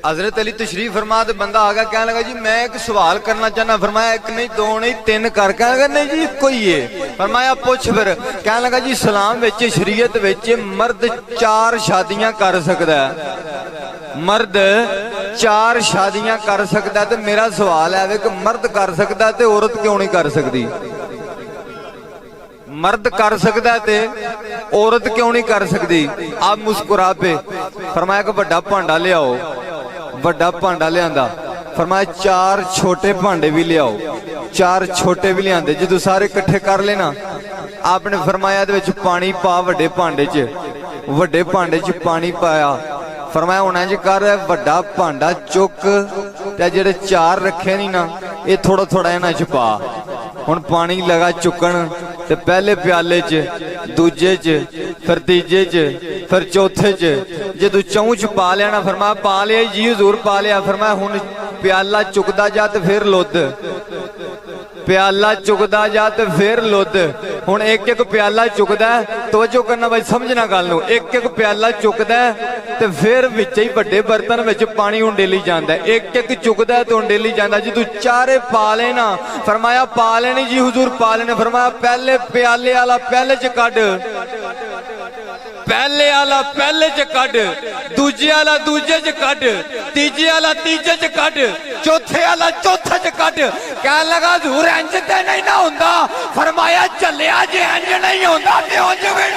हजरत अली तशरीफ फरमा तो बंदा आ गया, कहने लगा जी मैं एक सवाल करना चाहना। फरमाया एक नहीं दो नहीं तीन कर, कहने लगा नहीं जी इको ही है। फरमाया पूछ फिर। कहने लगा जी इस्लाम विच शरीयत विच मर्द 4 शादियां कर सकता है, मर्द 4 शादियां कर सकता है। तो मेरा सवाल है कि मर्द कर सकता है तो औरत क्यों नहीं कर सकती? मर्द कर सकता है तो औरत क्यों नहीं कर सकती? आप मुस्कुरा पे। फरमाया कि बड़ा भांडा ले आओ, बड़ा भांडा लिया। फरमाया 4 छोटे भांडे भी ले आओ, 4 छोटे भी लिया। जो सारे इकट्ठे कर लेना आपने फरमाया पानी पा वड्डे भांडे च, वड्डे भांडे च पानी पाया। फरमाया हुण इंज कर वड्डा भांडा चुक ते जेड़े 4 रखे नहीं ना ये थोड़ा थोड़ा इन्हां च पा। हुण पानी लगा चुकन ते पहले प्याले च, दूजे च, फिर तीजे च, फिर चौथे च। जे तू चौं च पा लिया ना, फरमाया पा लिया जी हजूर पा लिया। फरमाया हुण प्याला चुकदा जा ते फिर लुद, प्याला चुकदा जा ते फिर लुद। हुण एक एक प्याला चुकदा, तवज्जो करना भाई समझना गल नूं। एक एक प्याला चुकदा ते फिर विच ही वड्डे बर्तन विच पानी उंडेली जांदा, एक एक चुकदा ते उंडेली जांदा। जे तू 4 पा लेना, फरमाया पा लेनी जी हुजूर पा लेने। फरमाया पहले प्याले वाला पहले च कढ, पहले वाला पहले च कढ, दूजे वाला दूजे च कढ, तीजे वाला तीजे च कढ, चौथे वाला चौथे च कढ। कह लगा हजूर इंज ते नहीं ना हुंदा। फरमाया चलिया जे इंज नहीं हुंदा ते उंज भी